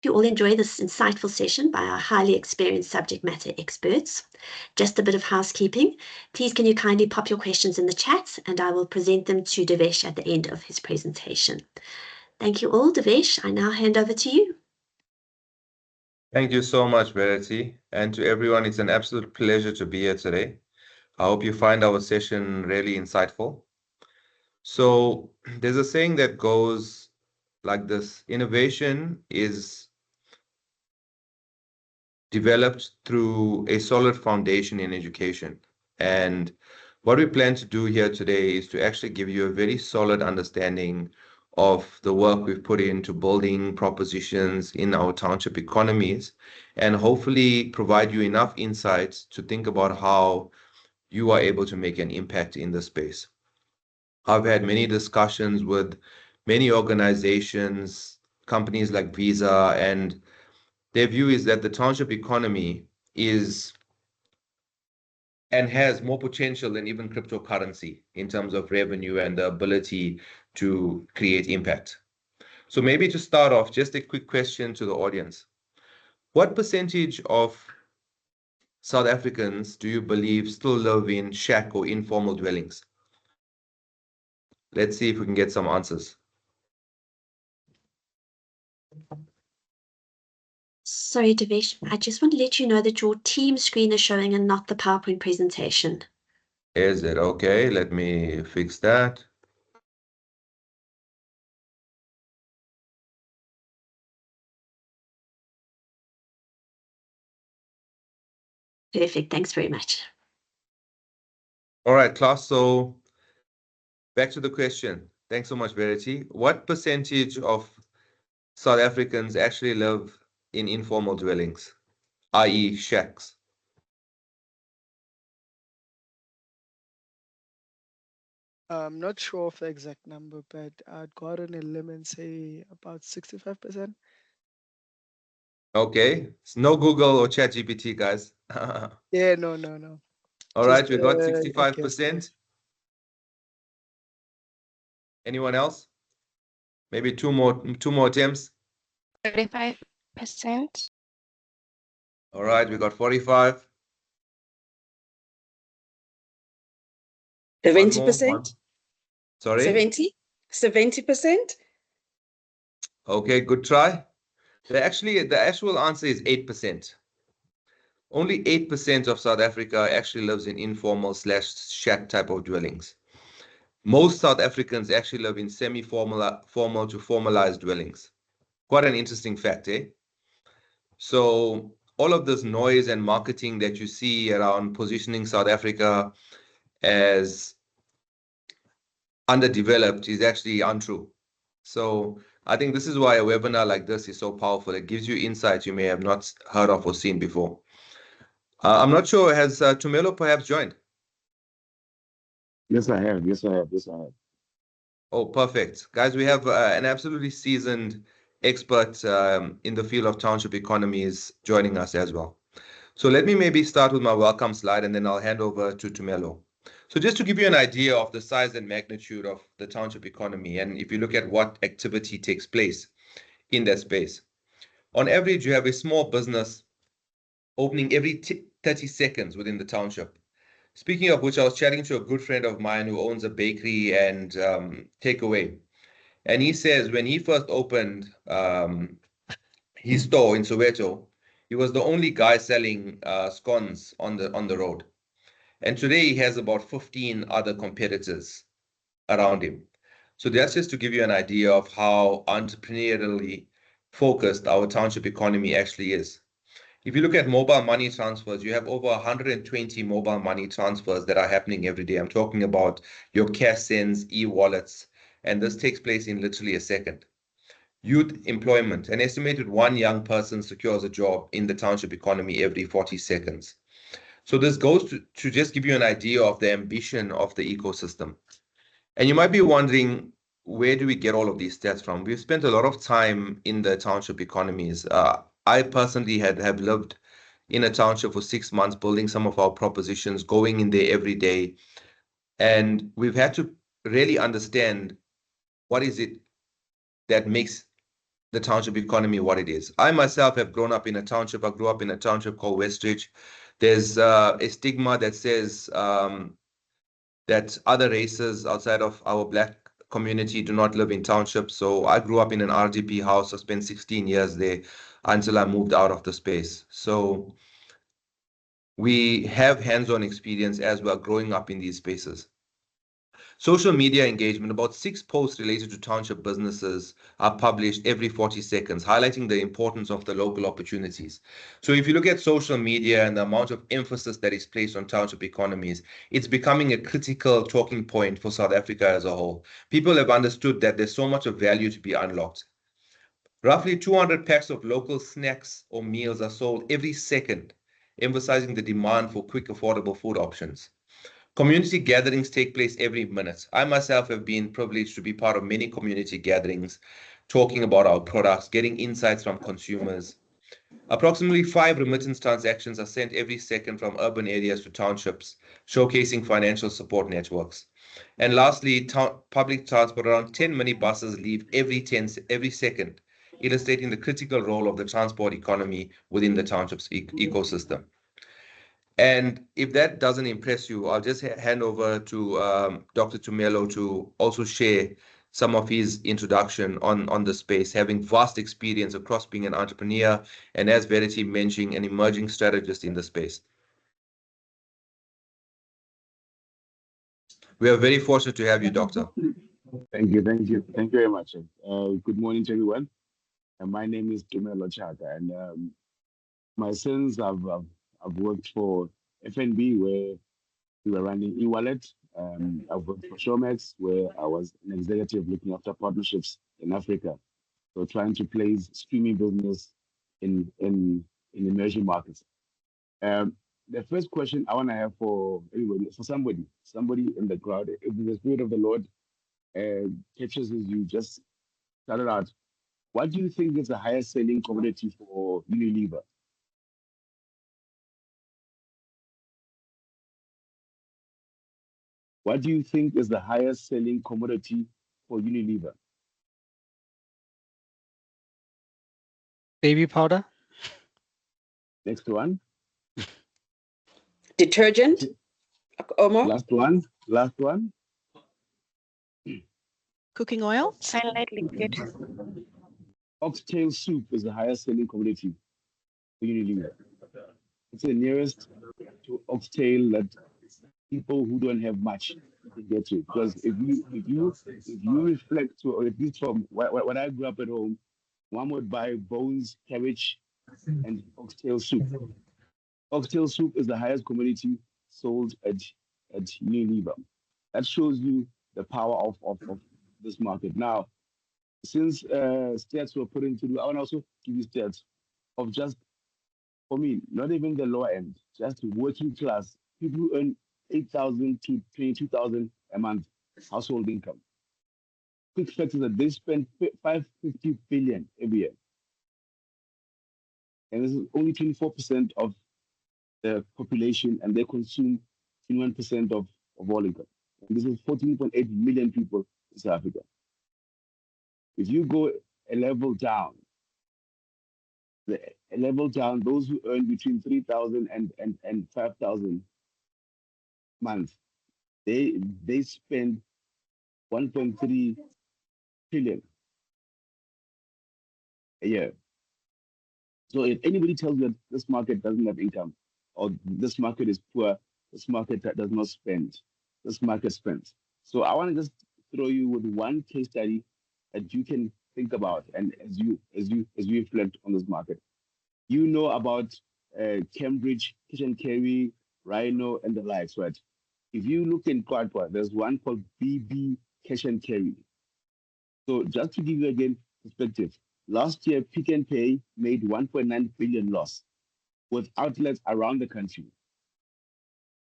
You all enjoy this insightful session by our highly experienced subject matter experts. Just a bit of housekeeping. Please can you kindly pop your questions in the chat and I will present them to Devesh at the end of his presentation. Thank you all. Devesh, I now hand over to you. Thank you so much, Verity. And to everyone, it's an absolute pleasure to be here today. I hope you find our session really insightful. So there's a saying that goes like this: innovation is developed through a solid foundation in education. And what we plan to do here today is to actually give you a very solid understanding of the work we've put into building propositions in our township economies, and hopefully provide you enough insights to think about how you are able to make an impact in this space. I've had many discussions with many organizations, companies like Visa, and their view is that the township economy is and has more potential than even cryptocurrency in terms of revenue and the ability to create impact. So maybe to start off, just a quick question to the audience. What percentage of South Africans do you believe still live in shack or informal dwellings? Let's see if we can get some answers. Sorry, Devesh, I just want to let you know that your team screen is showing and not the PowerPoint presentation. Is it okay? Let me fix that. Perfect, thanks very much. All right, class. So back to the question. Thanks so much, Verity. What percentage of South Africans actually live in informal dwellings, i.e. shacks? I'm not sure of the exact number, but I'd go out on a limb and say about 65%. Okay, it's no Google or ChatGPT, guys. Yeah, no. All right, Just we got a guess there. 65%. Anyone else? Maybe two more attempts. 35%. All right, we got 45. 70%? Sorry? 70%? Okay, good try. The actual answer is 8%. Only 8% of South Africa actually lives in informal / shack type of dwellings. Most South Africans actually live in formal to formalized dwellings. Quite an interesting fact, eh? So all of this noise and marketing that you see around positioning South Africa as underdeveloped is actually untrue. So I think this is why a webinar like this is so powerful. It gives you insights you may have not heard of or seen before. I'm not sure, has Tumelo perhaps joined? Yes, I have. Oh, perfect. Guys, we have an absolutely seasoned expert in the field of township economies joining us as well. So let me maybe start with my welcome slide and then I'll hand over to Tumelo. So just to give you an idea of the size and magnitude of the township economy, and if you look at what activity takes place in that space, on average, you have a small business opening every 30 seconds within the township. Speaking of which, I was chatting to a good friend of mine who owns a bakery and takeaway. And he says when he first opened his store in Soweto, he was the only guy selling scones on the road. And today he has about 15 other competitors around him. So that's just to give you an idea of how entrepreneurially focused our township economy actually is. If you look at mobile money transfers, you have over 120 mobile money transfers that are happening every day. I'm talking about your cash sends, e-wallets, and this takes place in literally a second. Youth employment, an estimated one young person secures a job in the township economy every 40 seconds. So this goes to just give you an idea of the ambition of the ecosystem. And you might be wondering, where do we get all of these stats from? We've spent a lot of time in the township economies. I personally have lived in a township for 6 months, building some of our propositions, going in there every day. And we've had to really understand what is it that makes the township economy what it is. I myself have grown up in a township. I grew up in a township called Westridge. There's a stigma that says that other races outside of our Black community do not live in townships. So I grew up in an RDP house. I spent 16 years there until I moved out of the space. So we have hands-on experience as we are growing up in these spaces. Social media engagement, about 6 posts related to township businesses are published every 40 seconds, highlighting the importance of the local opportunities. So if you look at social media and the amount of emphasis that is placed on township economies, it's becoming a critical talking point for South Africa as a whole. People have understood that there's so much of value to be unlocked. Roughly 200 packs of local snacks or meals are sold every second, emphasizing the demand for quick, affordable food options. Community gatherings take place every minute. I myself have been privileged to be part of many community gatherings, talking about our products, getting insights from consumers. Approximately 5 remittance transactions are sent every second from urban areas to townships, showcasing financial support networks. And lastly, public transport, around 10 minibuses leave every second, illustrating the critical role of the transport economy within the township's ecosystem. And if that doesn't impress you, I'll just hand over to Dr. Tumelo to also share some of his introduction on the space, having vast experience across being an entrepreneur and, as Verity mentioned, an emerging strategist in the space. We are very fortunate to have you, Doctor. Thank you very much. Good morning to everyone. And my name is Tumelo Chaka, and my sins, I've worked for FNB, where we were running e-wallet. I've worked for Showmax, where I was an executive looking after partnerships in Africa. So trying to place streaming business in emerging markets. The first question I want to have for everybody, for somebody in the crowd, if the Spirit of the Lord captures as you just started out, what do you think is the highest selling commodity for Unilever? What do you think is the highest selling commodity for Unilever? Baby powder. Next one. Detergent. Omo. Last one. Cooking oil. Sunlight liquid. Oxtail soup is the highest selling commodity for Unilever. It's the nearest to oxtail that people who don't have much can get to. Because if you reflect to, or at least from when I grew up at home, one would buy bones, cabbage, and oxtail soup. Oxtail soup is the highest commodity sold at Unilever. That shows you the power of this market. Now, since stats were put into, I want to also give you stats of just, for me, not even the lower end, just working class, people who earn 8,000 to 22,000 a month household income. Quick fact is that they spend 550 billion every year. And this is only 24% of the population, and they consume 21% of all income. And this is 14.8 million people in South Africa. If you go a level down, those who earn between 3,000 and 5,000 a month, they spend 1.3 trillion a year. So if anybody tells you that this market doesn't have income, or this market is poor, this market that does not spend, this market spends. So I want to just throw you with one case study that you can think about, and as you reflect on this market. You know about Cambridge, Cash and Carry, Rhino, and the likes, right? If you look in Kwartwa, there's one called BB Cash and Carry. So just to give you again perspective, last year Pick and Pay made 1.9 billion loss with outlets around the country.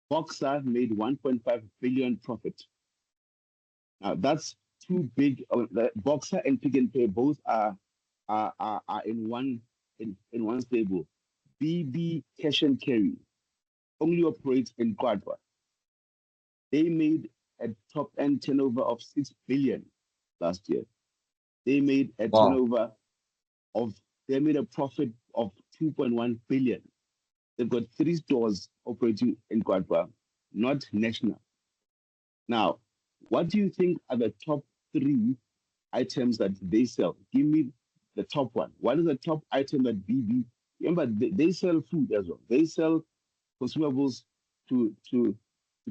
Boxer made 1.5 billion profit. Now that's too big. Boxer and Pick and Pay both are in one stable. BB Cash and Carry only operates in Kwartwa. They made a top end turnover of 6 billion last year. They made a turnover they made a profit of 2.1 billion. They've got 3 stores operating in Kwadwa, not national. Now, what do you think are the top 3 items that they sell? Give me the top one. What is the top item that BB? Remember, they sell food as well. They sell consumables to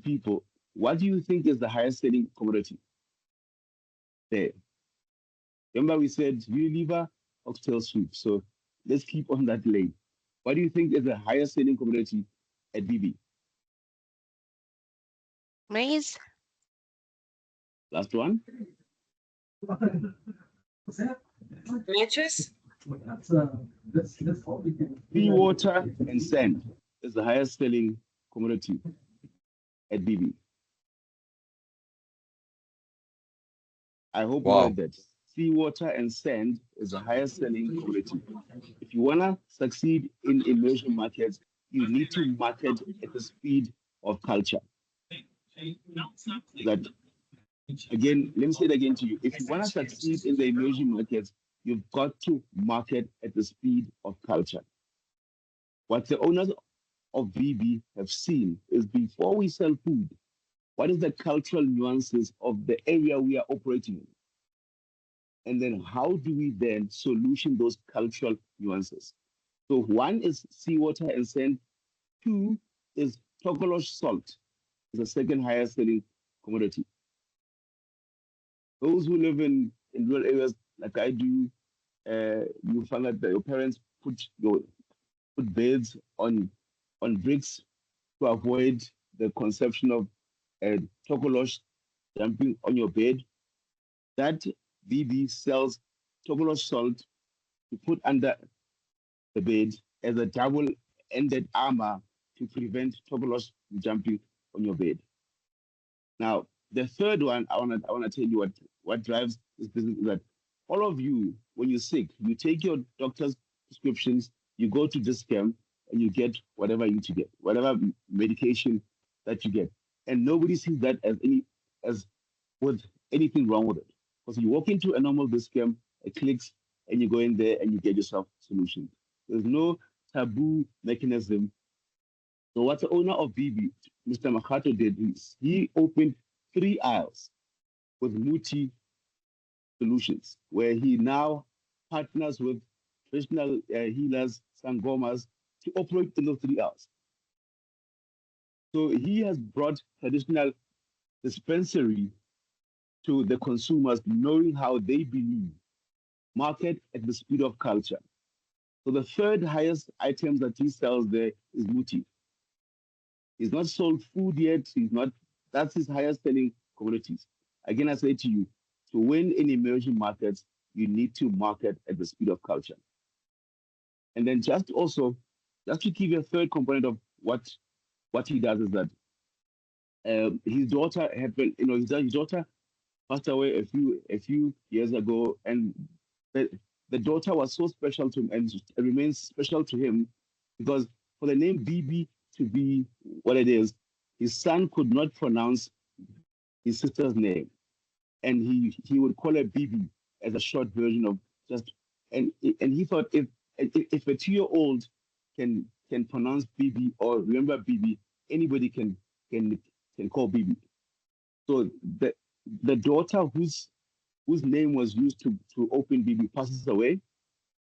people. What do you think is the highest selling commodity there? Remember, we said Unilever, oxtail soup. So let's keep on that lane. What do you think is the highest selling commodity at BB? Maize. Last one. Matches. Seawater and sand is the highest selling commodity at BB. I hope you heard that. Seawater and sand is the highest selling commodity. If you want to succeed in emerging markets, you need to market at the speed of culture. That, again, let me say it again to you. If you want to succeed in the emerging markets, you've got to market at the speed of culture. What the owners of BB have seen is before we sell food, what is the cultural nuances of the area we are operating in? And then how do we then solution those cultural nuances? So 1 is seawater and sand. 2 is Tokolosh salt, is the second highest selling commodity. Those who live in rural areas like I do, you find that your parents put beds on bricks to avoid the conception of Tokolosh jumping on your bed. That BB sells Tokolosh salt to put under the bed as a double-ended armor to prevent Tokolosh jumping on your bed. Now, the third one, I wanna tell you what drives this business is that all of you, when you're sick, you take your doctor's prescriptions, you go to Discam, and you get whatever you need to get, whatever medication that you get, and nobody sees that as with anything wrong with it. Because you walk into a normal Discam, it clicks, and you go in there and you get yourself a solution. There's no taboo mechanism. So what the owner of BB, Mr. Makato, did is he opened 3 aisles with Muti solutions, where he now partners with traditional healers, sangomas, to operate in those 3 aisles. So he has brought traditional dispensary to the consumers, knowing how they believe, market at the speed of culture. So the third highest items that he sells there is Muti. He's not sold food yet. That's his highest selling commodities. Again, I say to you, to win in emerging markets, you need to market at the speed of culture. And then just to give you a third component of what he does is that his daughter his daughter passed away a few years ago, and the daughter was so special to him and remains special to him because for the name BB to be what it is, his son could not pronounce his sister's name, and he would call her BB as a short version of just, and he thought if a 2-year-old can pronounce BB or remember BB, anybody can call BB. So the daughter whose name was used to open BB passes away,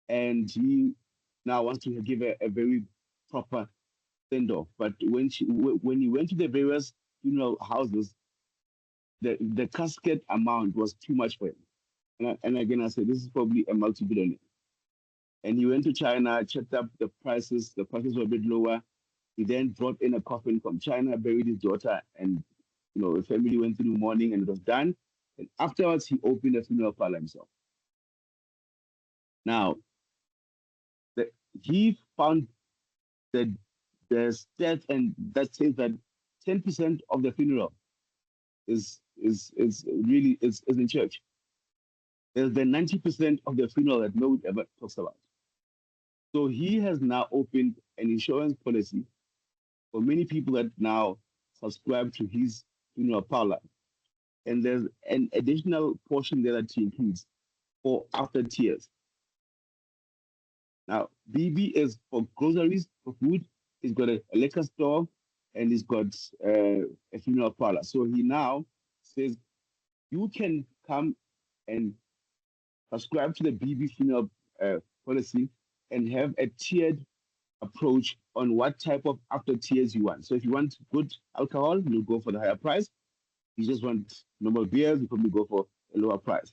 and he now wants to give her a very proper send off. But when he went to the various funeral houses, the casket amount was too much for him. And again, I said, this is probably a multi-billionaire. And he went to China, checked up the prices. The prices were a bit lower. He then brought in a coffin from China, buried his daughter, and the family went through mourning, and it was done. And afterwards, he opened a funeral parlor himself. Now, he found the stat, and that says that 10% of the funeral is really in church. There's the 90% of the funeral that nobody ever talks about. So he has now opened an insurance policy for many people that now subscribe to his funeral parlor. And there's an additional portion there that he includes for after tears. Now, BB is for groceries, for food. He's got a liquor store, and he's got a funeral parlor. So he now says you can come and subscribe to the BB funeral policy and have a tiered approach on what type of after tiers you want. So if you want good alcohol, you'll go for the higher price. You just want normal beers, you probably go for a lower price.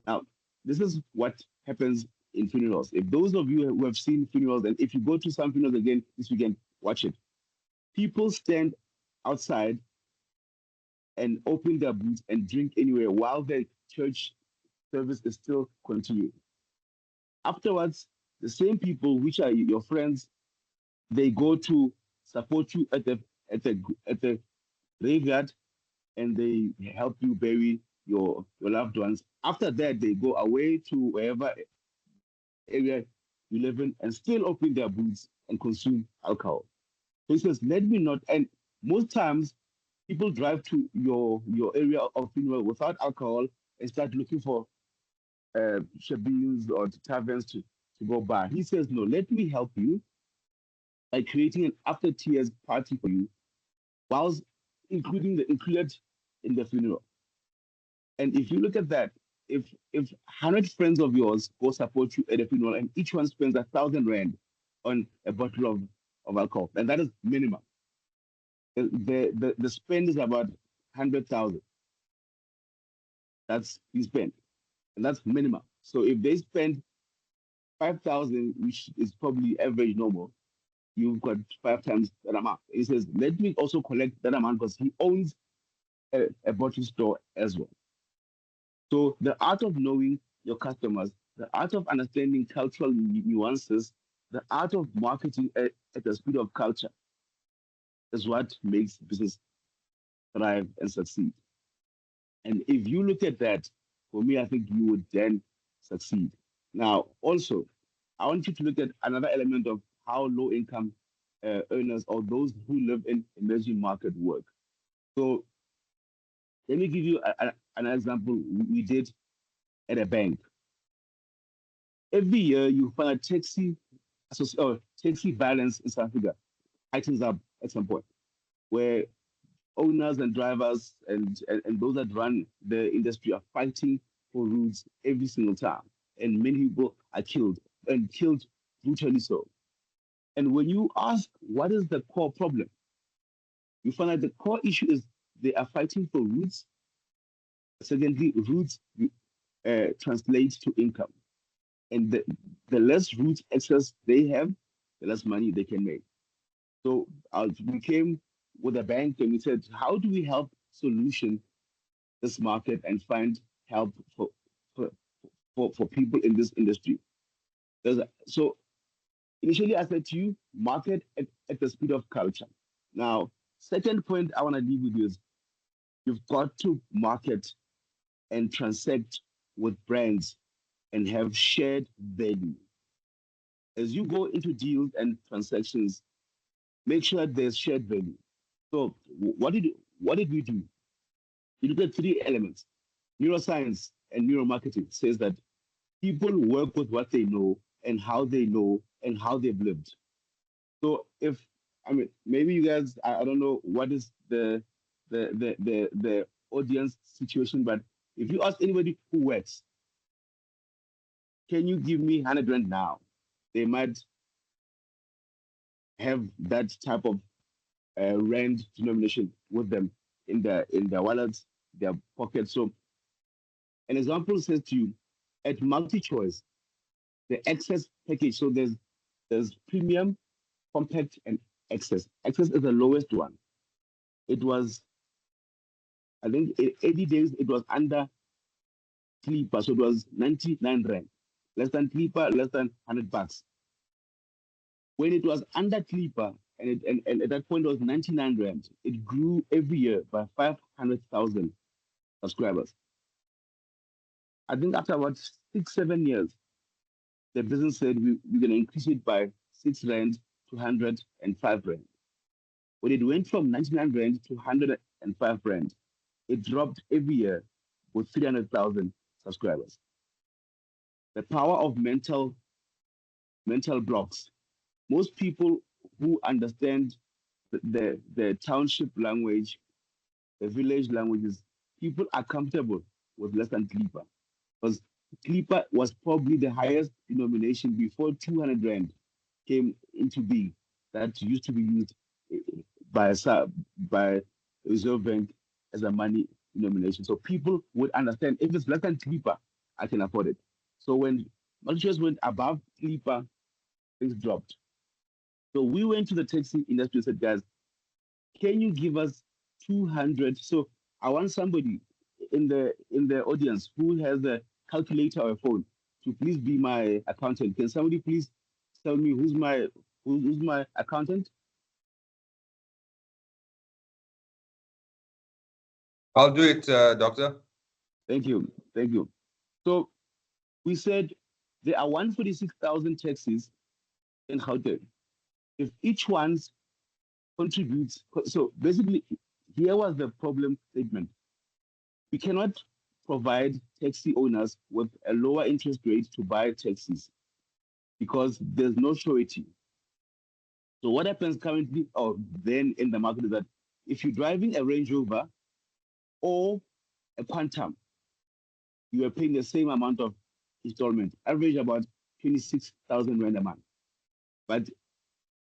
Now, this is what happens in funerals. If those of you who have seen funerals, and if you go to some funerals again this weekend, watch it. People stand outside and open their boots and drink anywhere while the church service is still continuing. Afterwards, the same people, which are your friends, they go to support you at the graveyard, and they help you bury your loved ones. After that, they go away to wherever area you live in and still open their boots and consume alcohol. So he says, let me not. And most times, people drive to your area of funeral without alcohol and start looking for shabeens or taverns to go by. He says, no, let me help you by creating an after tears party for you, whilst included in the funeral. And if you look at that, if 100 friends of yours go support you at a funeral and each one spends 1,000 rand on a bottle of alcohol, and that is minimum. The spend is about 100,000. That's you spend, and that's minimum. So if they spend 5,000, which is probably average normal, you've got 5 times that amount. He says, let me also collect that amount because he owns a bottle store as well. So the art of knowing your customers, the art of understanding cultural nuances, the art of marketing at the speed of culture is what makes business thrive and succeed. And if you look at that, for me, I think you would then succeed. Now, also, I want you to look at another element of how low income earners or those who live in emerging market work. So let me give you an example we did at a bank. Every year, you find a taxi balance in South Africa tightens up at some point, where owners and drivers and those that run the industry are fighting for routes every single time. And many people are killed and killed brutally so. And when you ask what is the core problem, you find that the core issue is they are fighting for routes. Secondly, routes translate to income. And the less route access they have, the less money they can make. So we came with a bank and we said, how do we help solution this market and find help for people in this industry? So initially, I said to you, market at the speed of culture. Now, second point I want to leave with you is you've got to market and transact with brands and have shared value. As you go into deals and transactions, make sure that there's shared value. So what did we do? We looked at three elements. Neuroscience and neuromarketing says that people work with what they know and how they know and how they've lived. So maybe you guys, I don't know what is the audience situation, but if you ask anybody who works, can you give me 100 rand now? They might have that type of rand denomination with them in their wallets, their pockets. So an example says to you, at multi-choice, the excess package. So there's premium, compact, and excess. Excess is the lowest one. It was, I think, 80 days. It was under sleeper, so it was 99 rand, less than sleeper, less than $100. When it was under sleeper, and at that point it was 99 rand, it grew every year by 500,000 subscribers. I think after about 6-7 years, the business said we're going to increase it by 6 rand to 105 rand. When it went from 99 rand to 105 rand, it dropped every year with 300,000 subscribers. The power of mental mental blocks. Most people who understand the township language, the village languages, people are comfortable with less than Klipa. Because Klipa was probably the highest denomination before 200 Rand came into being that used to be used eh, by Reserve Bank as a money denomination. So people would understand if it's less than Klipa, I can afford it. So when Mauritius went above Klipa, things dropped. So we went to the taxi industry and said, guys, can you give us 200? So I want somebody in the audience who has a calculator or a phone to please be my accountant. Can somebody please tell me who's my accountant? I'll do it, doctor. Thank you. Thank you. So we said there are 146,000 taxis in Gauteng. If each one contributes, so basically, here was the problem statement. We cannot provide taxi owners with a lower interest rate to buy taxis because there's no surety. So what happens currently or then in the market is that if you're driving a Range Rover or a Quantum, you are paying the same amount of installment, average about 26,000 Rand a month. But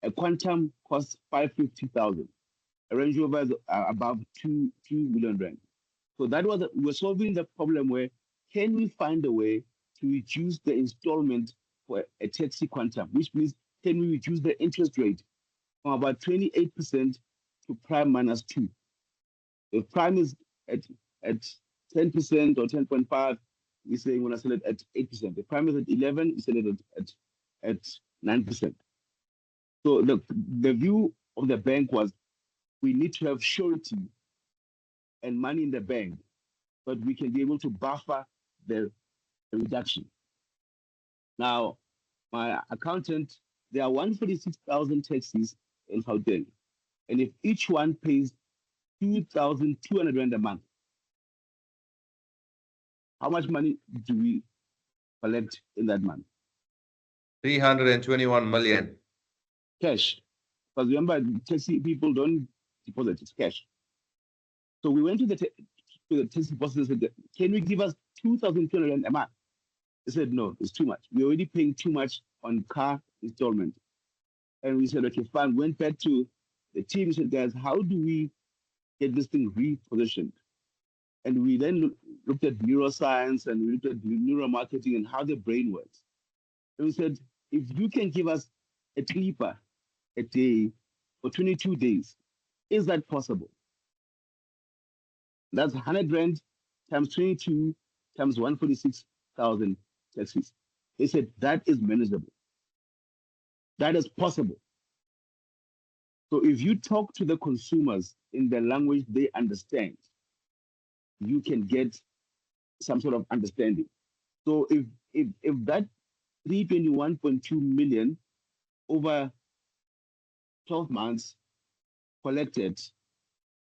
a Quantum costs 550,000. A Range Rover is above 2 million Rand. So that was, we're solving the problem where can we find a way to reduce the installment for a taxi Quantum, which means can we reduce the interest rate from about 28% to prime minus 2. If prime is at 10% or 10.5, we're saying when I sell it at 8%. If prime is at 11, we sell it at 9%. So the view of the bank was we need to have surety and money in the bank, but we can be able to buffer the reduction. Now, my accountant, there are 146,000 taxis in Gauteng, and if each one pays 2,200 Rand a month, how much money do we collect in that month? 321 million. Cash. Because remember, taxi people don't deposit, it's cash. So we went to the taxi boss and said, can we give us 2,200 Rand a month? They said, no, it's too much. We're already paying too much on car installment. And we said, okay, fine. Went back to the team and said, guys, how do we get this thing repositioned? And we then looked at neuroscience and we looked at neuromarketing and how the brain works. And we said, if you can give us a Klipa a day for 22 days, is that possible? That's 100 Rand times 22 times 146,000 taxis. They said that is manageable. That is possible. So if you talk to the consumers in the language they understand, you can get some sort of understanding. So if that 321.2 million over 12 months collected,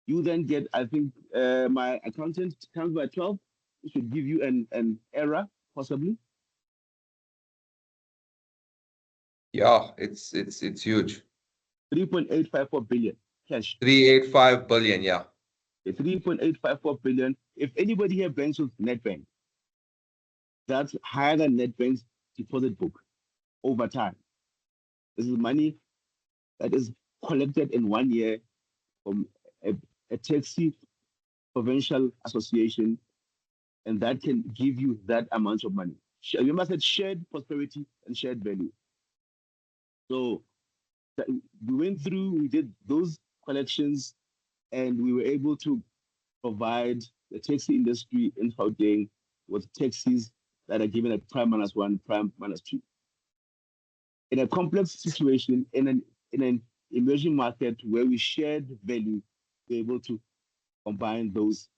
you then get, I think my accountant comes by 12, it should give you an error, possibly. Yeah, it's huge. 3.854 billion cash. 385 billion, yeah. 3.854 billion. If anybody here banks with NetBank, that's higher than NetBank's deposit book over time. This is money that is collected in 1 year from a taxi provincial association, and that can give you that amount of money. Remember, I said shared prosperity and shared value. So we went through, we did those collections, and we were able to provide the taxi industry in Gauteng with taxis that are given at prime minus 1, prime minus 2. In a complex situation, in an emerging market where we shared value, we're able to combine those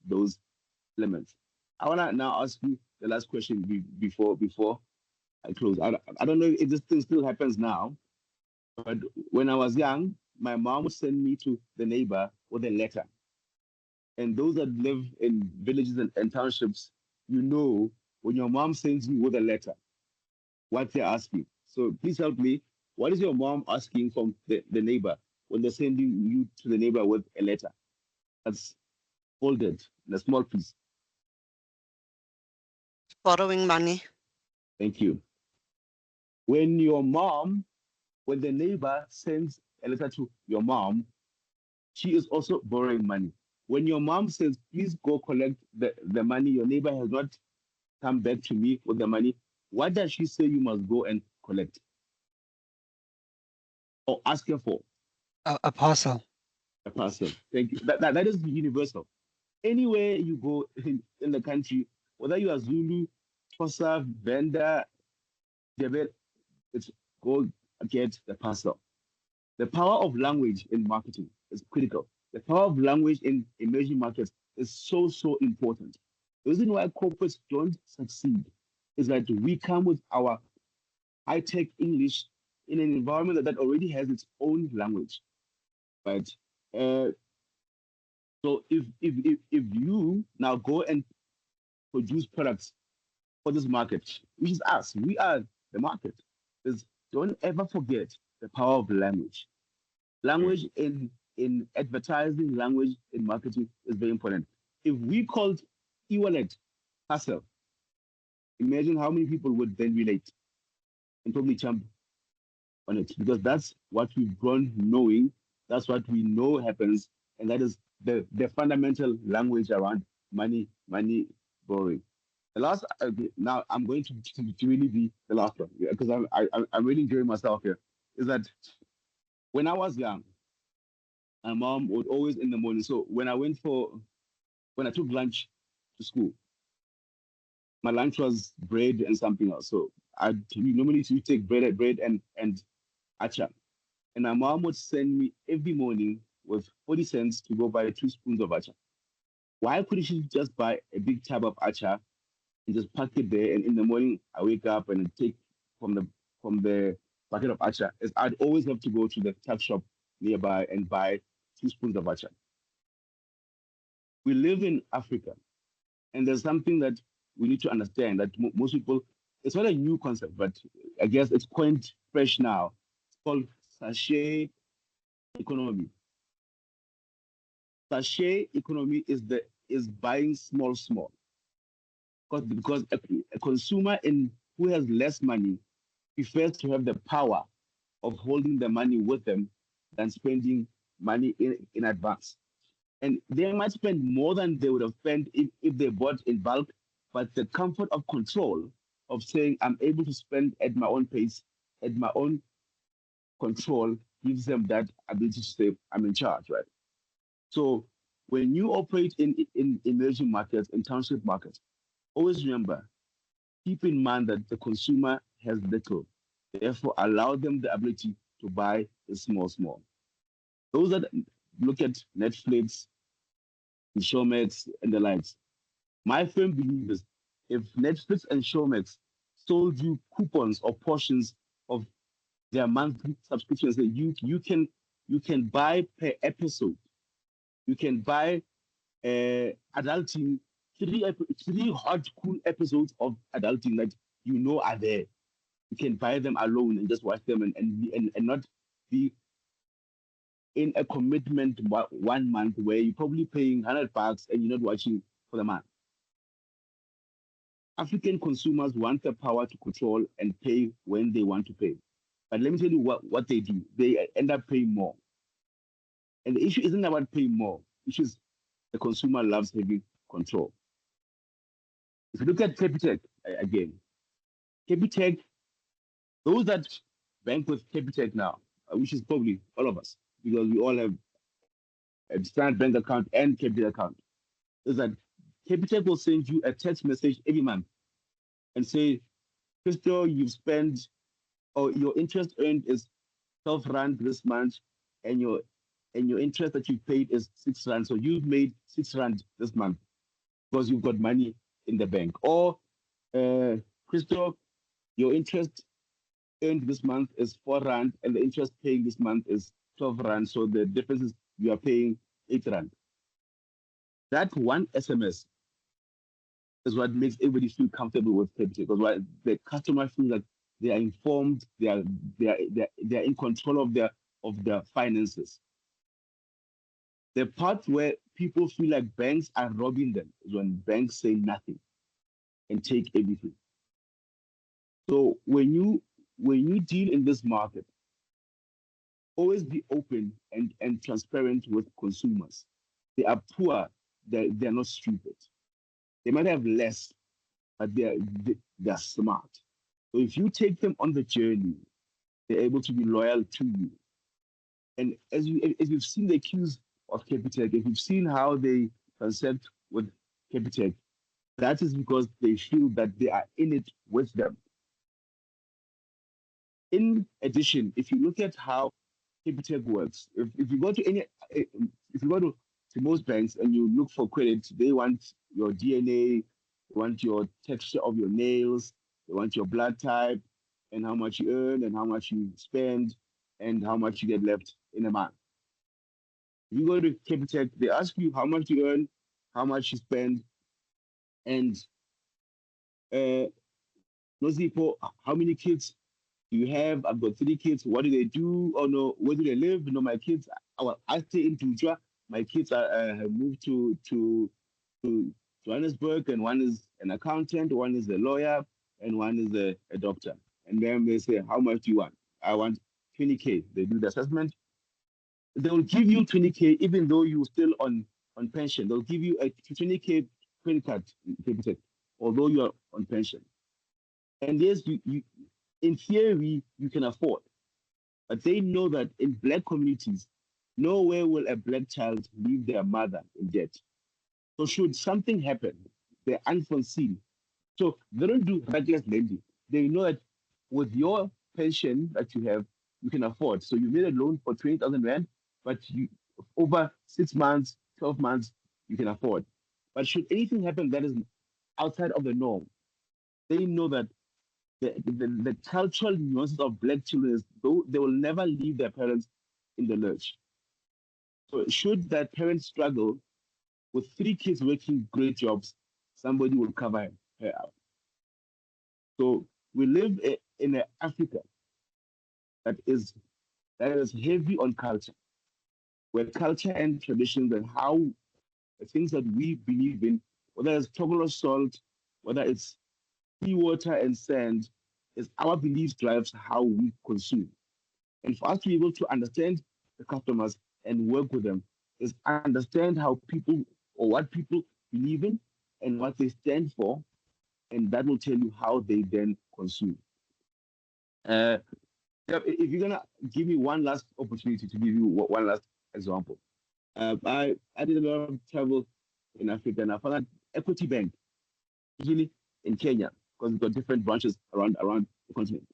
elements. I want to now ask you the last question before I close. I don't know if this thing still happens now, but when I was young, my mom would send me to the neighbor with a letter. And those that live in villages and townships, you know, when your mom sends you with a letter, what they're asking. So please help me. What is your mom asking from the neighbor when they're sending you to the neighbor with a letter that's folded in a small piece? Borrowing money. Thank you. When the neighbor sends a letter to your mom, she is also borrowing money. When your mom says, please go collect the money, your neighbor has not come back to me with the money, what does she say you must go and collect or ask her for? A parcel. A parcel. Thank you. That is universal. Anywhere you go in the country, whether you are Zulu, Xhosa, Venda, Debel, it's go get the parcel. The power of language in marketing is critical. The power of language in emerging markets is so, so important. The reason why corporates don't succeed is that we come with our high-tech English in an environment that already has its own language. Right? So if you now go and produce products for this market, which is us, we are the market, is don't ever forget the power of language. Language in advertising, language in marketing is very important. If we called e-wallet hustle, imagine how many people would then relate and probably jump on it, because that's what we've grown knowing, that's what we know happens, and that is the fundamental language around money borrowing. The last, now I'm going to really be the last one, because I'm really enjoying myself here, is that when I was young, my mom would always in the morning. So when I took lunch to school, my lunch was bread and something else. So we normally used to take bread and acha. And my mom would send me every morning with 40 cents to go buy 2 spoons of acha. Why couldn't she just buy a big tub of acha and just pack it there? And in the morning, I wake up and take from the bucket of acha. Is I'd always have to go to the tuck shop nearby and buy 2 spoons of acha. We live in Africa, and there's something that we need to understand that most people, it's not a new concept, but I guess it's coined fresh now. It's called sachet economy. Sachet economy is buying small, because a consumer who has less money prefers to have the power of holding the money with them than spending money in advance. And they might spend more than they would have spent if they bought in bulk, but the comfort of control of saying, I'm able to spend at my own pace, at my own control, gives them that ability to say, I'm in charge, right? So when you operate in emerging markets, in township markets, always remember, keep in mind that the consumer has little. Therefore, allow them the ability to buy the small. Those that look at Netflix, Showmax, and the likes, my firm belief is if Netflix and Showmax sold you coupons or portions of their monthly subscriptions that you can buy per episode, you can buy adulting, three hard cool episodes of adulting that you know are there. You can buy them alone and just watch them and not be in a commitment 1 month where you're probably paying $100 and you're not watching for the month. African consumers want the power to control and pay when they want to pay. But let me tell you what they do. They end up paying more. And the issue isn't about paying more. The issue is the consumer loves having control. If you look at Capitec again, Capitec, those that bank with Capitec now, which is probably all of us, because we all have a standard bank account and Capitec account, is that Capitec will send you a text message every month and say, Crystal, you've spent, or your interest earned is 12 Rand this month, and your interest that you paid is 6 Rand. So you've made 6 Rand this month because you've got money in the bank. Or, Crystal, your interest earned this month is 4 Rand, and the interest paying this month is 12 Rand. So the difference is you are paying 8 Rand. That one SMS is what makes everybody feel comfortable with Capitec, because the customer feels like they are informed, they are in control of their finances. The part where people feel like banks are robbing them is when banks say nothing and take everything. So when you deal in this market, always be open and transparent with consumers. They are poor, they're not stupid. They might have less, but they're smart. So if you take them on the journey, they're able to be loyal to you. And as you've seen the queues of Capitec, if you've seen how they transact with Capitec, that is because they feel that they are in it with them. In addition, if you look at how Capitec works, if you go to most banks and you look for credit, they want your DNA, they want your texture of your nails, they want your blood type, and how much you earn, and how much you spend, and how much you get left in a month. If you go to Capitec, they ask you how much you earn, how much you spend, and Nozipo, how many kids do you have? I've got 3 kids. What do they do? Oh no, where do they live? No, my kids. I stay in Tujwa. My kids have moved to Johannesburg, and one is an accountant, one is a lawyer, and one is a doctor. And then they say, how much do you want? I want 20K. They do the assessment. They will give you 20K even though you're still on pension. They'll give you a 20K credit card, although you are on pension. And yes, you in theory, you can afford. But they know that in Black communities, nowhere will a Black child leave their mother in debt. So should something happen, they're unforeseen. So they don't do reckless lending. They know that with your pension that you have, you can afford. So you made a loan for 20,000 Rand, but you over 6 months, 12 months, you can afford. But should anything happen that is outside of the norm, they know that the cultural nuances of Black children is though they will never leave their parents in the lurch. So should that parent struggle with 3 kids working great jobs, somebody will cover her out. So we live in an Africa that is heavy on culture, where culture and traditions and how the things that we believe in, whether it's toggle salt, whether it's seawater and sand, is our beliefs drives how we consume. And for us to be able to understand the customers and work with them is understand how people or what people believe in and what they stand for, and that will tell you how they then consume. If you're gonna give me one last opportunity to give you one last example, I did a lot of travel in Africa, and I found that Equity Bank, usually in Kenya, because we've got different branches around the continent.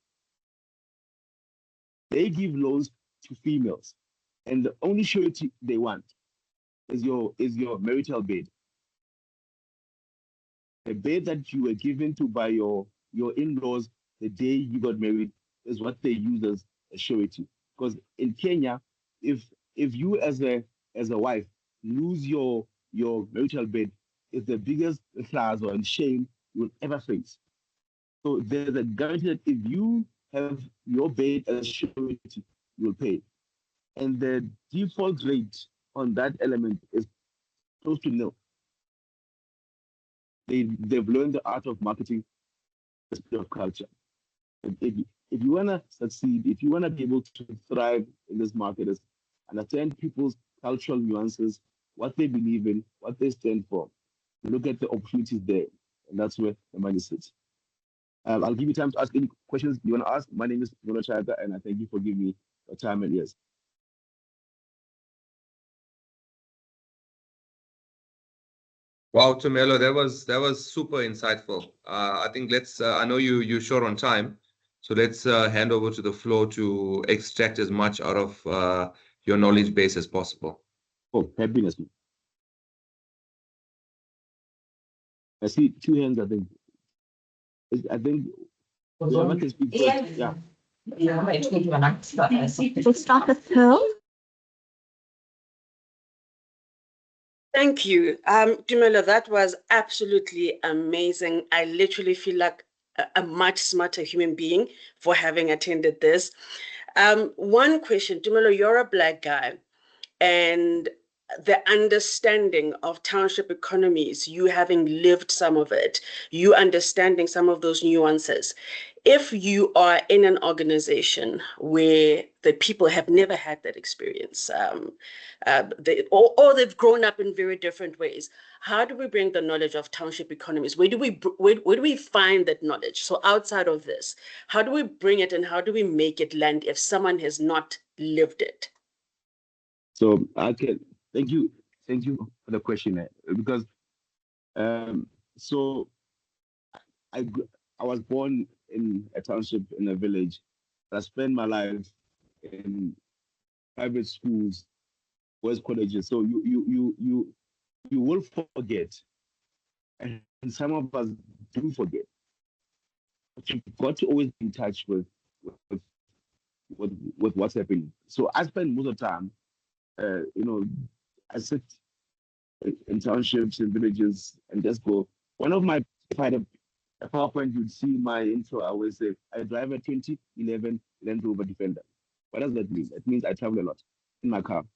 They give loans to females, and the only surety they want is your marital bed. The bed that you were given to by your in-laws the day you got married is what they use as a surety. Because in Kenya, if you as a wife lose your marital bed, it's the biggest class or shame you will ever face. So there's a guarantee that if you have your bed as surety, you'll pay. And the default rate on that element is close to nil. They've learned the art of marketing, the spirit of culture. If you want to succeed, if you want to be able to thrive in this market, is understand people's cultural nuances, what they believe in, what they stand for. Look at the opportunities there, and that's where the money sits. I'll give you time to ask any questions you want to ask. My name is Novia, and I thank you for giving me your time and ears. Wow, Tumelo, that was super insightful. I think let's. I know you're short on time, so let's hand over to the floor to extract as much out of your knowledge base as possible. Oh, happiness. I see 2 hands. I think whoever can speak first. Yeah. We'll start with Pearl. Thank you. Tumelo, that was absolutely amazing. I literally feel like a much smarter human being for having attended this. One question, Tumelo, you're a Black guy, and the understanding of township economies, you having lived some of it, you understanding some of those nuances. If you are in an organization where the people have never had that experience, or they've grown up in very different ways, how do we bring the knowledge of township economies? Where do we find that knowledge? So outside of this, how do we bring it and how do we make it land if someone has not lived it? So thank you for the question, because so I I was born in a township in a village. I spent my life in private schools, boys' colleges. So you will forget, and some of us do forget. But you've got to always be in touch with, with what's happening. So I spend most of the time, I sit in townships and villages and just go. One of my, if I had a PowerPoint, you'd see my intro. I always say, I drive a 2011 Land Rover Defender. What does that mean? It means I travel a lot in my car.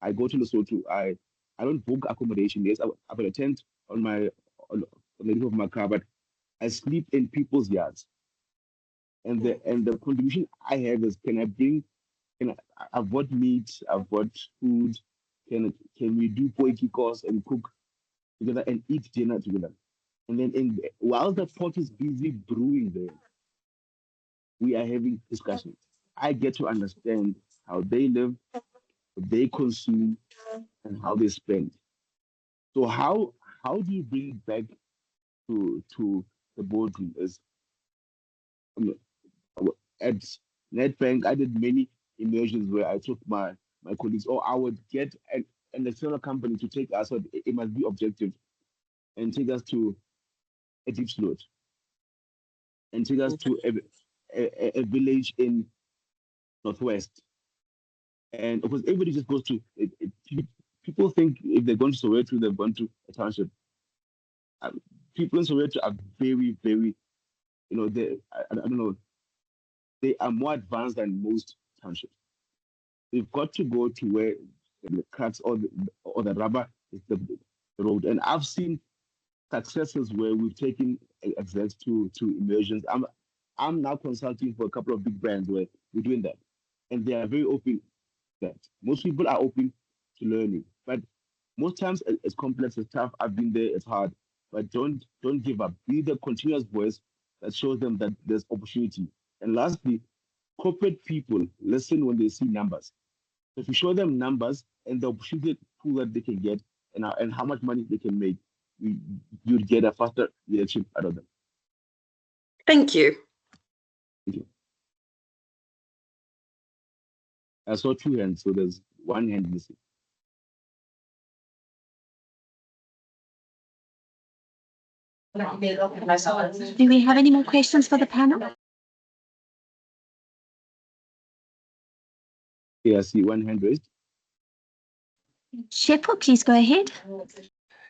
I go to Lesotho. I don't book accommodation. Yes, I've got a tent on on the roof of my car, but I sleep in people's yards. And the contribution I have is, I've bought meat, I've bought food. Can we do poiki course and cook together and eat dinner together? And then while the pot is busy brewing there, we are having discussions. I get to understand how they live, what they consume, and how they spend. So how do you bring it back to the boardroom? Is um, at NetBank, I did many immersions where I took my colleagues, or I would get an external company to take us. So it must be objective and take us to a deep slot and take us to a village in Northwest. And of course, everybody just goes to people think if they're going to Soweto, they've gone to a township. People in Soweto are very, very, I don't know, they are more advanced than most townships. They've got to go to where the cracks or the rubber is the road. And I've seen successes where we've taken execs to immersions. I'm now consulting for a couple of big brands where we're doing that, and they are very open. That most people are open to learning, but most times it's complex, it's tough. I've been there, it's hard, but don't give up. Be the continuous voice that shows them that there's opportunity. And lastly, corporate people listen when they see numbers. So if you show them numbers and the opportunity pool that they can get and how much money they can make, you'd get a faster reaction out of them. Thank you. Thank you. I saw two hands, so there's one hand missing. Do we have any more questions for the panel? Yeah, I see one hand raised. Shepo, please go ahead.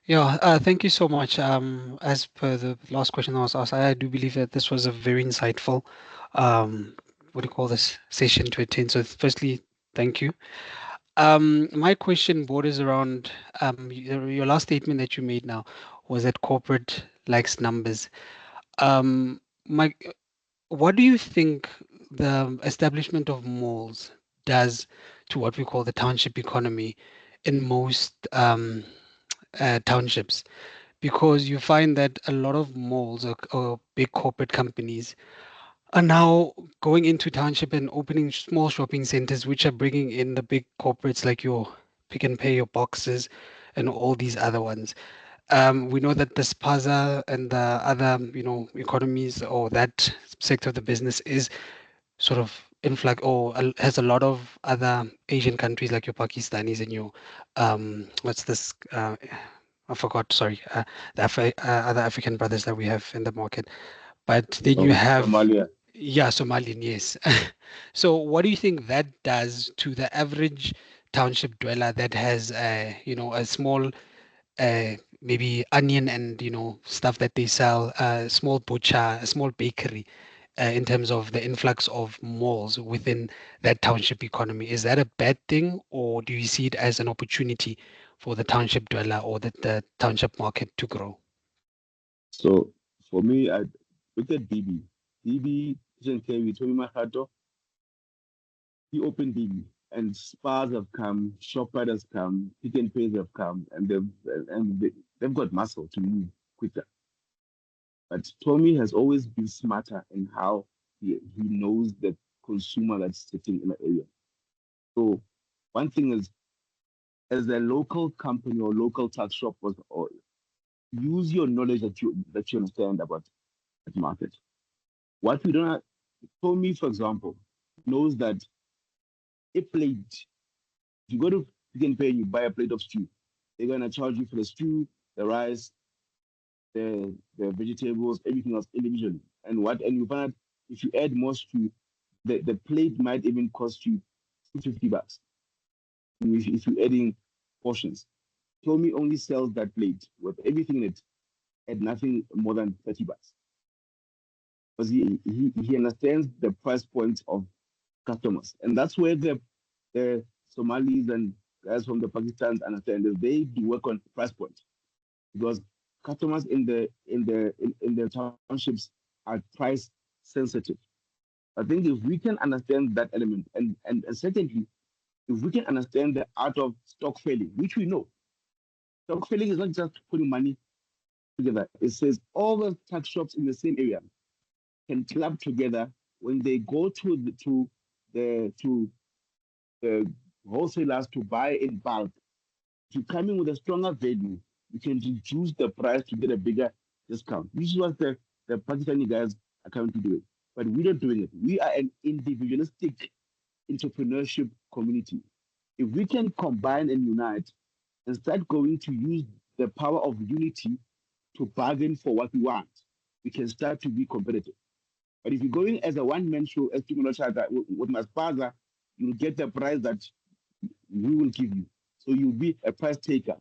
Yeah, thank you so much. As per the last question I was asked, I do believe that this was a very insightful, what do you call this, session to attend. So firstly, thank you. My question borders around your last statement that you made now was that corporate likes numbers. What do you think the establishment of malls does to what we call the township economy in most townships? Because you find that a lot of malls or big corporate companies are now going into township and opening small shopping centers, which are bringing in the big corporates like your Pick and Pay, your Boxes, and all these other ones. We know that the spaza and the other, economies or that sector of the business is sort of influx or has a lot of other Asian countries like your Pakistanis and your what's this? I forgot. Sorry, the other African brothers that we have in the market. But then you have Somalia. Yeah, Somalian, yes. So what do you think that does to the average township dweller that has, a small maybe onion and, stuff that they sell, a small butcher, a small bakery, in terms of the influx of malls within that township economy? Is that a bad thing, or do you see it as an opportunity for the township dweller or the township market to grow? So for me, I look at DB. DB, Tommy Mahato, he opened DB, and Spars have come, ShopRite has come, Pick and Pays have come, and they've got muscle to move quicker. But Tommy has always been smarter in how he knows the consumer that's sitting in the area. So one thing is, as a local company or local tax shop, or use your knowledge that you understand about that market. What we don't have, Tommy, for example, knows that a plate, if you go to Pick and Pay and you buy a plate of stew, they're gonna charge you for the stew, the rice, the vegetables, everything else individually. And you find out if you add more stew, the plate might even cost you $50 if you're adding portions. Tommy only sells that plate with everything in it at nothing more than $30. Because he understands the price points of customers. And that's where the Somalis and guys from the Pakistans understand that they do work on price points. Because customers in the townships are price sensitive. I think if we can understand that element, and secondly, if we can understand the art of stock filling, which we know, stock filling is not just putting money together. It says all the tax shops in the same area can club together when they go to the wholesalers to buy in bulk. If you come in with a stronger value, you can reduce the price to get a bigger discount. This is what the Pakistani guys are coming to do. But we're not doing it. We are an individualistic entrepreneurship community. If we can combine and unite and start going to use the power of unity to bargain for what we want, we can start to be competitive. But if you're going as a one-man show, as with my father, you'll get the price that we will give you. So you'll be a price taker.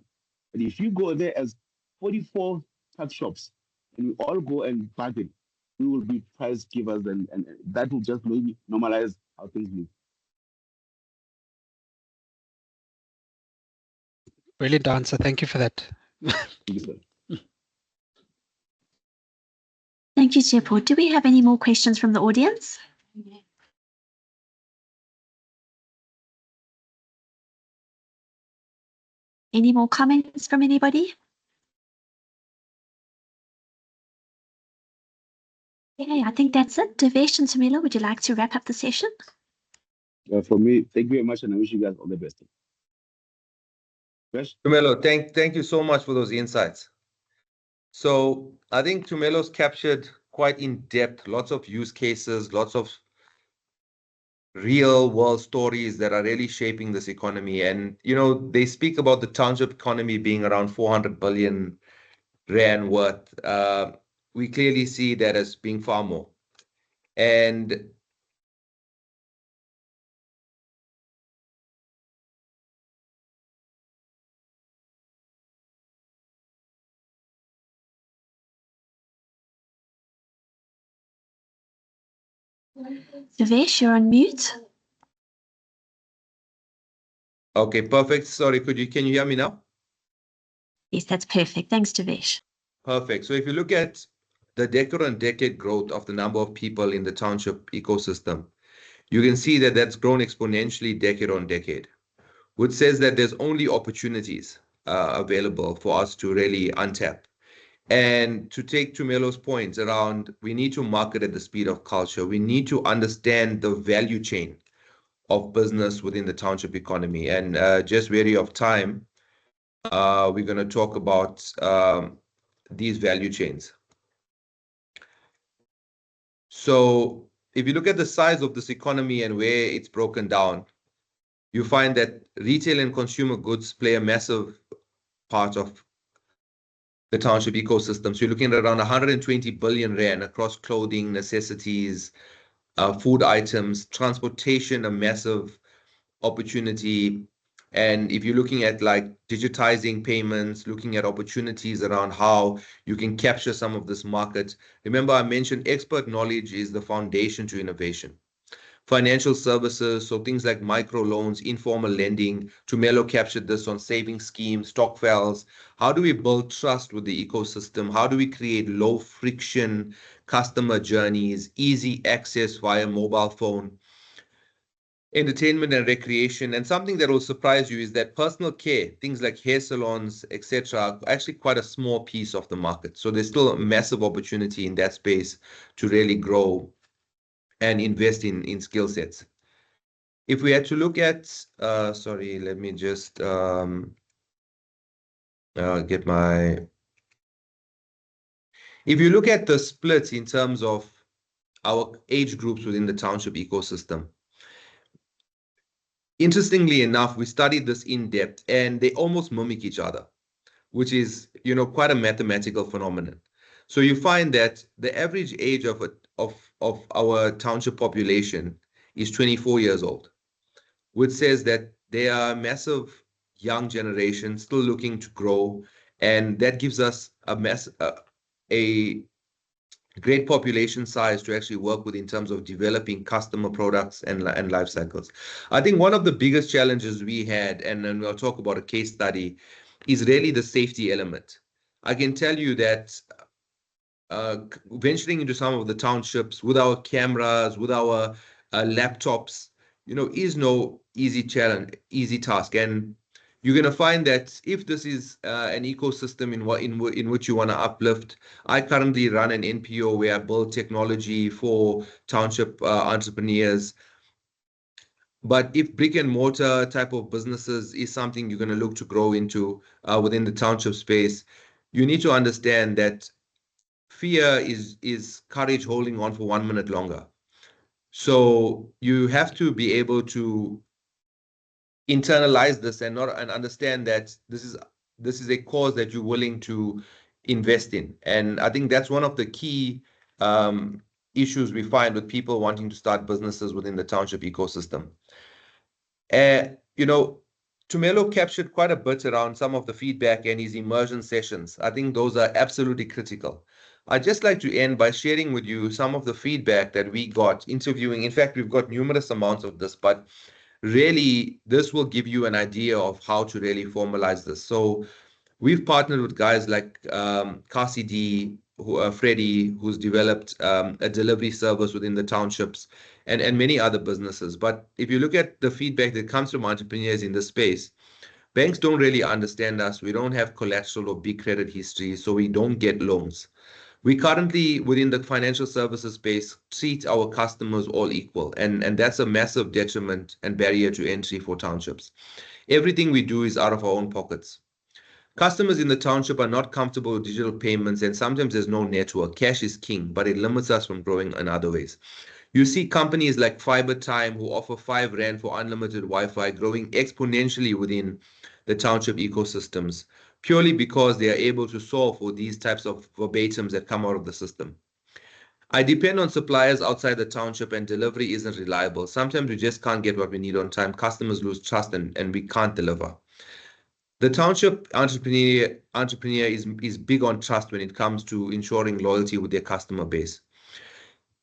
But if you go there as 44 tax shops and we all go and bargain, we will be price givers, and that will just maybe normalize how things move. Brilliant answer. Thank you for that. Thank you, sir. Thank you, Tsepo. Do we have any more questions from the audience? Any more comments from anybody? Okay, I think that's it. Devesh and Tumelo, would you like to wrap up the session? For me, thank you very much, and I wish you guys all the best. Tumelo, thank you so much for those insights. So I think Tumelo's captured quite in depth, lots of use cases, lots of real world stories that are really shaping this economy. And, they speak about the township economy being around 400 billion rand worth. We clearly see that as being far more. And Devesh, you're on mute. okay, perfect. Sorry, can you hear me now? Yes, that's perfect. Thanks, Devesh. Perfect. So if you look at the decade-on-decade growth of the number of people in the township ecosystem, you can see that that's grown exponentially decade on decade, which says that there's only opportunities available for us to really untap. And to take Tumelo's points around, we need to market at the speed of culture. We need to understand the value chain of business within the township economy. And just wary of time, we're going to talk about these value chains. So if you look at the size of this economy and where it's broken down, you find that retail and consumer goods play a massive part of the township ecosystem. So you're looking at around 120 billion rand across clothing, necessities, food items, transportation, a massive opportunity, And if you're looking at like digitizing payments, looking at opportunities around how you can capture some of this market, remember I mentioned expert knowledge is the foundation to innovation. Financial services, so things like microloans, informal lending. Tumelo captured this on saving schemes, stokvels. How do we build trust with the ecosystem? How do we create low friction customer journeys, easy access via mobile phone? Entertainment and recreation. And something that will surprise you is that personal care, things like hair salons, etc., are actually quite a small piece of the market. So there's still a massive opportunity in that space to really grow and invest in skill sets. If we had to look at, sorry, let me just get my. If you look at the splits in terms of our age groups within the township ecosystem, interestingly enough, we studied this in depth and they almost mimic each other, which is, quite a mathematical phenomenon. So you find that the average age of our township population is 24 years old, which says that they are a massive young generation still looking to grow, and that gives us a great population size to actually work with in terms of developing customer products and life cycles. I think one of the biggest challenges we had, and then we'll talk about a case study, is really the safety element. I can tell you that venturing into some of the townships with our cameras, with our laptops, is no easy challenge, easy task. And you're going to find that if this is an ecosystem in which you want to uplift. I currently run an NPO where I build technology for township entrepreneurs. But if brick and mortar type of businesses is something you're going to look to grow into within the township space, you need to understand that fear is courage holding on for 1 minute longer. So you have to be able to internalize this and understand that this is a cause that you're willing to invest in. And I think that's one of the key issues we find with people wanting to start businesses within the township ecosystem. Tumelo captured quite a bit around some of the feedback and his immersion sessions. I think those are absolutely critical. I'd just like to end by sharing with you some of the feedback that we got interviewing. In fact, we've got numerous amounts of this, but really this will give you an idea of how to really formalize this. So we've partnered with guys like Cassidy, Freddie, who's developed a delivery service within the townships, and many other businesses. But if you look at the feedback that comes from entrepreneurs in this space, banks don't really understand us. We don't have collateral or big credit history, so we don't get loans. We currently, within the financial services space, treat our customers all equal, and that's a massive detriment and barrier to entry for townships. Everything we do is out of our own pockets. Customers in the township are not comfortable with digital payments, and sometimes there's no network. Cash is king, but it limits us from growing in other ways. You see companies like Fiber Time, who offer 5 Rand for unlimited Wi-Fi, growing exponentially within the township ecosystems, purely because they are able to solve for these types of verbatims that come out of the system. I depend on suppliers outside the township, and delivery isn't reliable. Sometimes we just can't get what we need on time. Customers lose trust, and we can't deliver. The township entrepreneur is big on trust when it comes to ensuring loyalty with their customer base.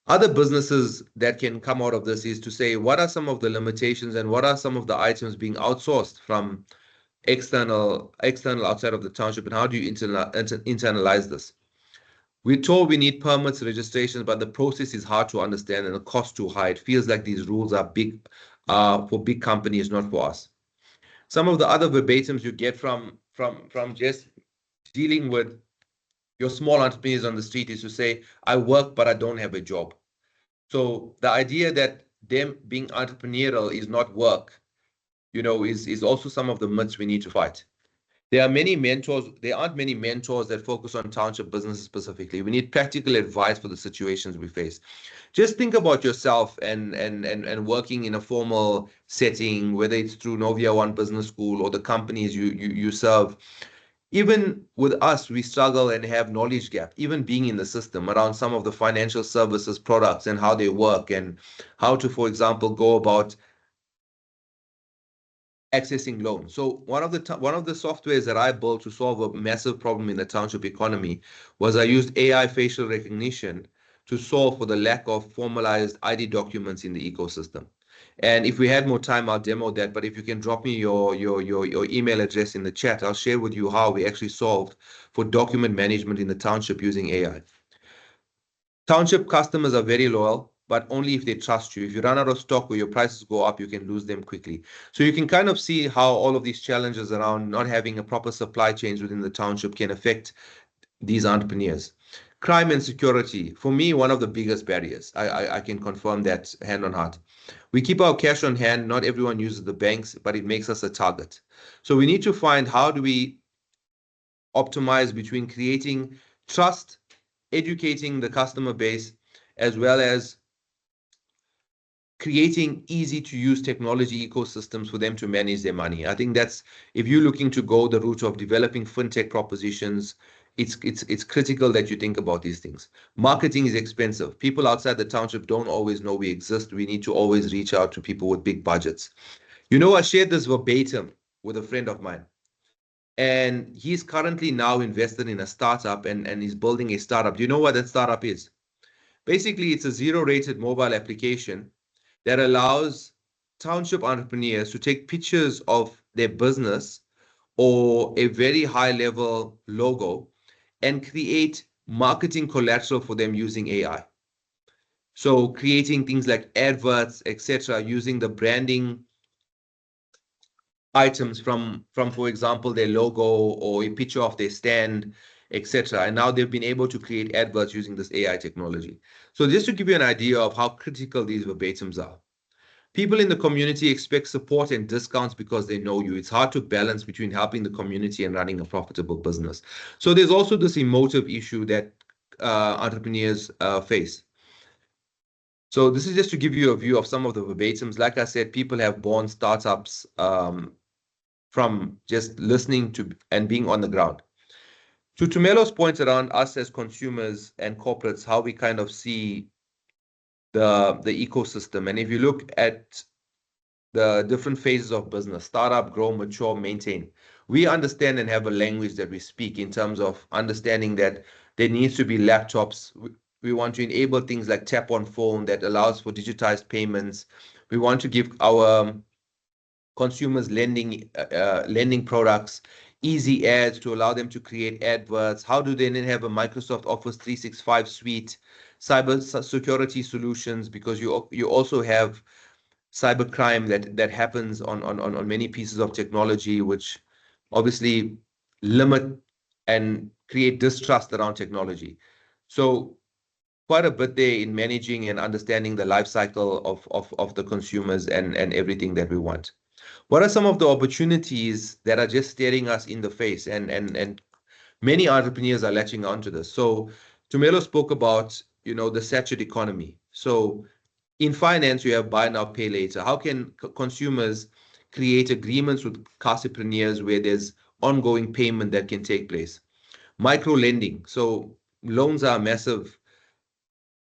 Other businesses that can come out of this is to say, what are some of the limitations and what are some of the items being outsourced from external outside of the township, and how do you internalize this? We're told we need permits, registrations, but the process is hard to understand and the cost too high. It feels like these rules are big for big companies, not for us. Some of the other verbatims you get from just dealing with your small entrepreneurs on the street is to say, I work, but I don't have a job. So the idea that them being entrepreneurial is not work, is also some of the myths we need to fight. There aren't many mentors that focus on township businesses specifically. We need practical advice for the situations we face. Just think about yourself and working in a formal setting, whether it's through Novia One Business School or the companies you serve. Even with us, we struggle and have knowledge gap, even being in the system around some of the financial services products and how they work and how to, for example, go about accessing loans. So one of the softwares that I built to solve a massive problem in the township economy was I used AI facial recognition to solve for the lack of formalized ID documents in the ecosystem. And if we had more time, I'll demo that. But if you can drop me your email address in the chat, I'll share with you how we actually solved for document management in the township using AI. Township customers are very loyal, but only if they trust you. If you run out of stock or your prices go up, you can lose them quickly. So you can kind of see how all of these challenges around not having a proper supply chains within the township can affect these entrepreneurs. Crime and security, for me, one of the biggest barriers. I can confirm that hand on heart. We keep our cash on hand. Not everyone uses the banks, but it makes us a target. So we need to find how do we optimize between creating trust, educating the customer base, as well as creating easy to use technology ecosystems for them to manage their money. I think that's, if you're looking to go the route of developing fintech propositions, it's critical that you think about these things. Marketing is expensive. People outside the township don't always know we exist. We need to always reach out to people with big budgets. You know, I shared this verbatim with a friend of mine, and he's currently now invested in a startup and he's building a startup. Do you know what that startup is? Basically, it's a zero-rated mobile application that allows township entrepreneurs to take pictures of their business or a very high-level logo and create marketing collateral for them using AI. So creating things like adverts, etc., using the branding items from, for example, their logo or a picture of their stand, etc. And now they've been able to create adverts using this AI technology. So just to give you an idea of how critical these verbatims are. People in the community expect support and discounts because they know you. It's hard to balance between helping the community and running a profitable business. So there's also this emotive issue that entrepreneurs face. So this is just to give you a view of some of the verbatims. Like I said, people have born startups from just listening to and being on the ground. To Tumelo's point around us as consumers and corporates, how we kind of see the ecosystem. And if you look at the different phases of business, startup, grow, mature, maintain, we understand and have a language that we speak in terms of understanding that there needs to be laptops. We want to enable things like tap on phone that allows for digitized payments. We want to give our consumers lending products, easy ads to allow them to create adverts. How do they then have a Microsoft Office 365 suite, cyber security solutions, because you also have cybercrime that happens on many pieces of technology, which obviously limit and create distrust around technology. So quite a bit there in managing and understanding the life cycle of the consumers and everything that we want. What are some of the opportunities that are just staring us in the face? And many entrepreneurs are latching onto this. So Tumelo spoke about, the saturated economy. So in finance, you have buy now, pay later. How can consumers create agreements with entrepreneurs where there's ongoing payment that can take place? Micro lending. So loans are a massive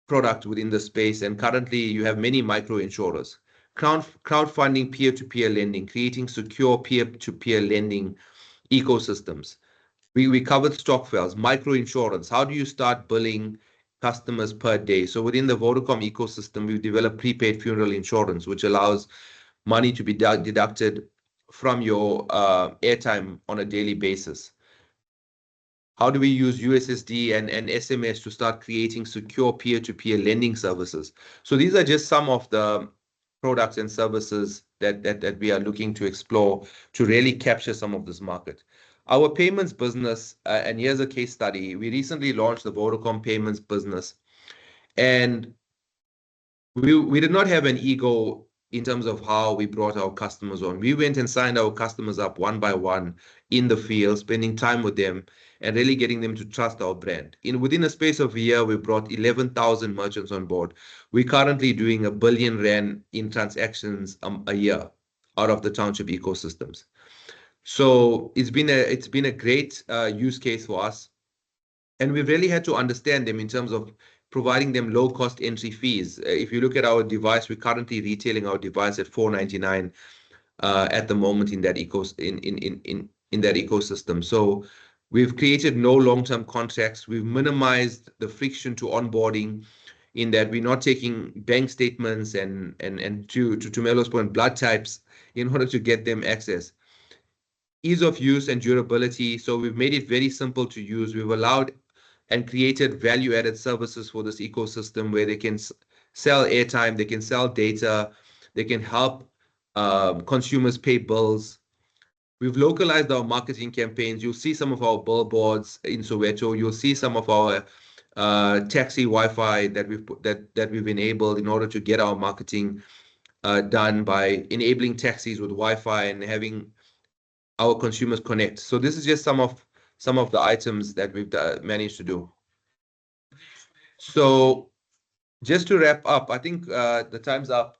product within the space, and currently you have many micro insurers. Crowdfunding, peer-to-peer lending, creating secure peer-to-peer lending ecosystems. We covered stock fails, micro insurance. How do you start billing customers per day? So within the Vodacom ecosystem, we've developed prepaid funeral insurance, which allows money to be deducted from your airtime on a daily basis. How do we use USSD and SMS to start creating secure peer-to-peer lending services? So these are just some of the products and services that we are looking to explore to really capture some of this market. Our payments business, and here's a case study. We recently launched the Vodacom payments business, and we did not have an ego in terms of how we brought our customers on. We went and signed our customers up one by one in the field, spending time with them and really getting them to trust our brand. Within a space of a year, we brought 11,000 merchants on board. We're currently doing R1 billion in transactions a year out of the township ecosystems. So it's been a great use case for us, and we've really had to understand them in terms of providing them low-cost entry fees. If you look at our device, we're currently retailing our device at $4.99 at the moment in that in that ecosystem. So we've created no long-term contracts. We've minimized the friction to onboarding, in that we're not taking bank statements and to Melo's point, blood types in order to get them access. Ease of use and durability. So we've made it very simple to use. We've allowed and created value-added services for this ecosystem where they can sell airtime, they can sell data, they can help consumers pay bills. We've localized our marketing campaigns. You'll see some of our billboards in Soweto. You'll see some of our taxi Wi-Fi that we've enabled in order to get our marketing done by enabling taxis with Wi-Fi and having our consumers connect. So this is just some of the items that we've managed to do. So just to wrap up, I think the time's up.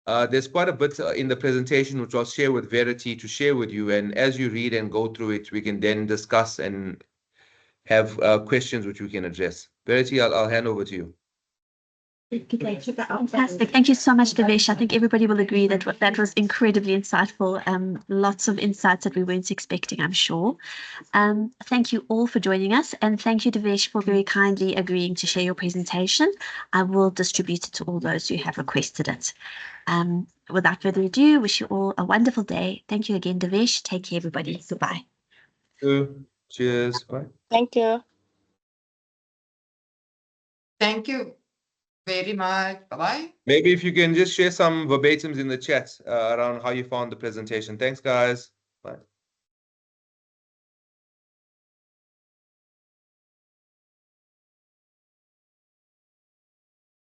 There's quite a bit in the presentation which I'll share with Verity to share with you, and as you read and go through it, we can then discuss and have questions which we can address. Verity, I'll hand over to you. Fantastic. Thank you so much, Devesh. I think everybody will agree that that was incredibly insightful. Lots of insights that we weren't expecting, I'm sure. Thank you all for joining us. And thank you, Devesh, for very kindly agreeing to share your presentation. I will distribute it to all those who have requested it. Without further ado, wish you all a wonderful day. Thank you again, Devesh. Take care, everybody. Goodbye. Cheers. Bye. Thank you. Thank you very much. Bye-bye. Maybe if you can just share some verbatims in the chat around how you found the presentation. Thanks, guys. Bye.